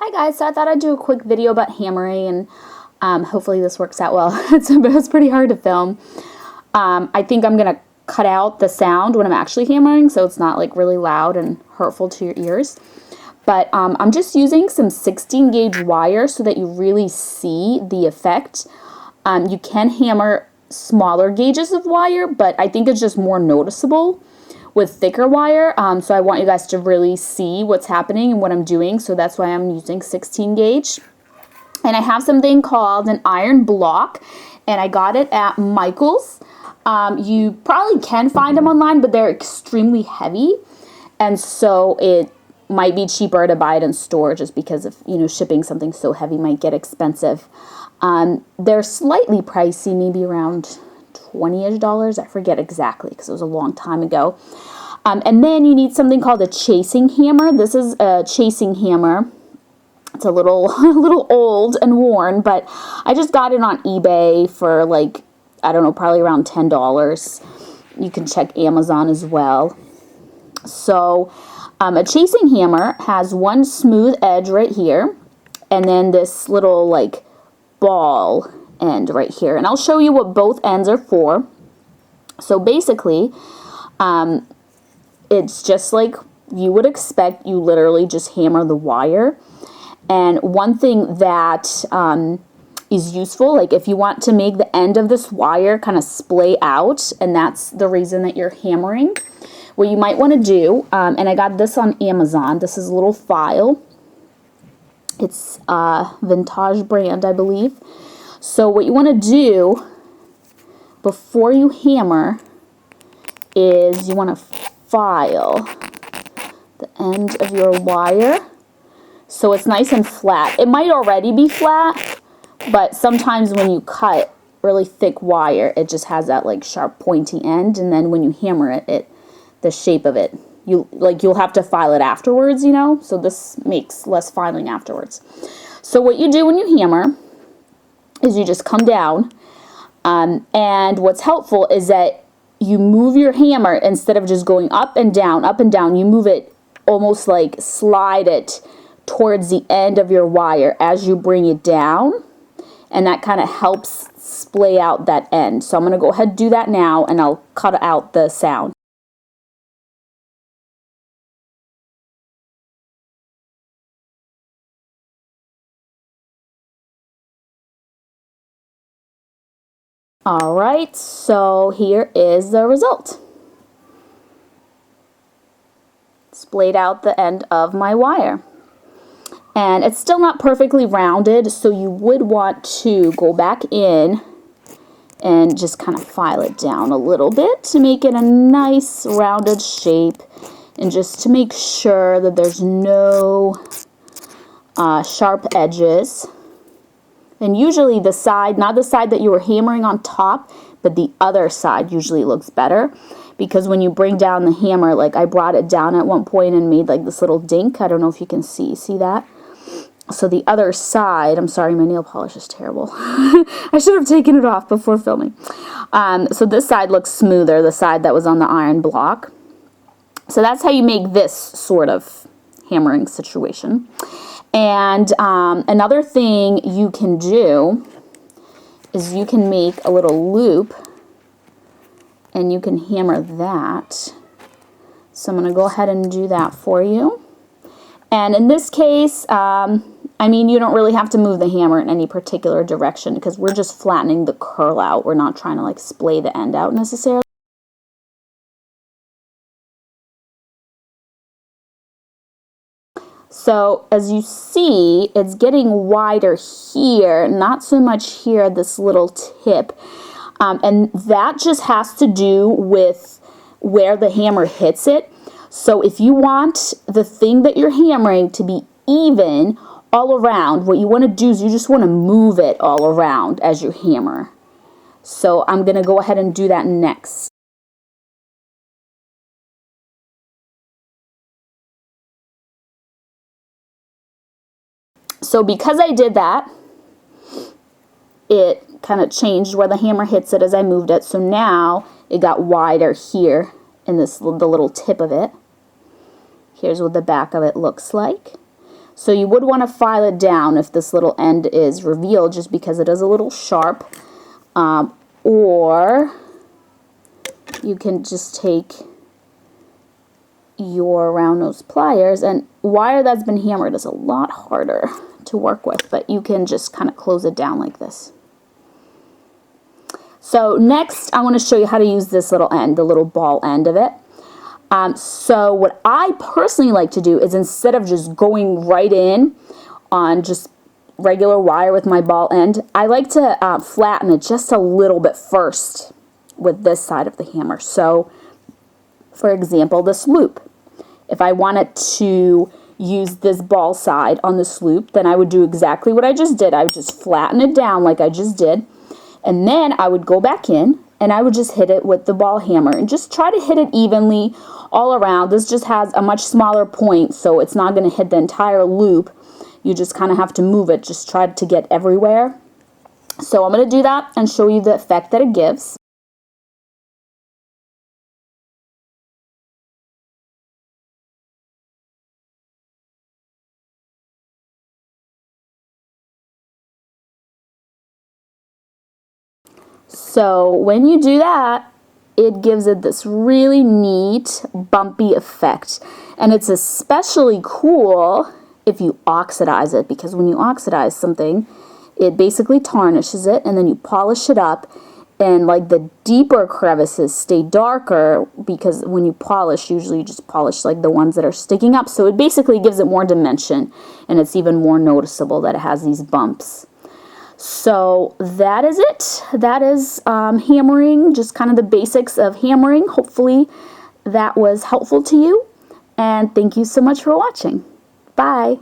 Hi guys, so I thought I'd do a quick video about hammering and hopefully this works out well. It's pretty hard to film. I think I'm going to cut out the sound when I'm actually hammering so it's not like really loud and hurtful to your ears. But I'm just using some 16 gauge wire so that you really see the effect. You can hammer smaller gauges of wire, but I think it's just more noticeable with thicker wire, so I want you guys to really see what's happening and what I'm doing, so that's why I'm using 16 gauge. And I have something called an iron block, and I got it at Michael's. You probably can find them online, but they're extremely heavy, and so it might be cheaper to buy it in store just because of, shipping something so heavy might get expensive. They're slightly pricey, maybe around $20-ish. I forget exactly because it was a long time ago. And then you need something called a chasing hammer. This is a chasing hammer. It's a little old and worn, but I just got it on eBay for like, I don't know, probably around $10. You can check Amazon as well. So a chasing hammer has one smooth edge right here, and then this little like ball end right here. And I'll show you what both ends are for. So basically, it's just like you would expect. You literally just hammer the wire. And one thing that is useful, like if you want to make the end of this wire kind of splay out, and that's the reason that you're hammering, what you might want to do, and I got this on Amazon, this is a little file. It's Vintage brand, I believe. So what you want to do before you hammer is you want to file the end of your wire so it's nice and flat. It might already be flat, but sometimes when you cut really thick wire, it just has that like sharp pointy end, and then when you hammer it, the shape of it, you'll have to file it afterwards, so this makes less filing afterwards. So what you do when you hammer is you just come down, and what's helpful is that you move your hammer instead of just going up and down, you move it almost like slide it towards the end of your wire as you bring it down, and that kind of helps splay out that end. So I'm going to go ahead and do that now, and I'll cut out the sound. Alright, so here is the result. Splayed out the end of my wire. And it's still not perfectly rounded, so you would want to go back in and just kind of file it down a little bit to make it a nice rounded shape, and just to make sure that there's no sharp edges. And usually the side, not the side that you were hammering on top, but the other side usually looks better, because when you bring down the hammer, like I brought it down at one point and made like this little dink. I don't know if you can see that? So the other side, I'm sorry, my nail polish is terrible. I should have taken it off before filming. So this side looks smoother, the side that was on the iron block. So that's how you make this sort of hammering situation. And another thing you can do is you can make a little loop, and you can hammer that. So I'm going to go ahead and do that for you. And in this case, you don't really have to move the hammer in any particular direction because we're just flattening the curl out. We're not trying to like splay the end out necessarily. So as you see, it's getting wider here, not so much here at this little tip. And that just has to do with where the hammer hits it. So if you want the thing that you're hammering to be even all around, what you want to do is you just want to move it all around as you hammer. So I'm going to go ahead and do that next. So because I did that, it kind of changed where the hammer hits it as I moved it. So now it got wider here in the little tip of it. Here's what the back of it looks like. So you would want to file it down if this little end is revealed, just because it is a little sharp. Or you can just take your round nose pliers, and wire that's been hammered is a lot harder to work with, but you can just kind of close it down like this. So next I want to show you how to use this little end, the little ball end of it. So what I personally like to do is, instead of just going right in on just regular wire with my ball end, I like to flatten it just a little bit first with this side of the hammer. So for example, this loop. If I wanted to use this ball side on this loop, then I would do exactly what I just did. I would just flatten it down like I just did, and then I would go back in and I would just hit it with the ball hammer and just try to hit it evenly all around. This just has a much smaller point, so it's not going to hit the entire loop. You just kind of have to move it, just try to get everywhere. So I'm going to do that and show you the effect that it gives. So when you do that, it gives it this really neat bumpy effect. And it's especially cool if you oxidize it, because when you oxidize something, it basically tarnishes it, and then you polish it up, and like the deeper crevices stay darker, because when you polish, usually you just polish like the ones that are sticking up. So it basically gives it more dimension, and it's even more noticeable that it has these bumps. So that is it. That is hammering, just kind of the basics of hammering. Hopefully that was helpful to you, and thank you so much for watching. Bye.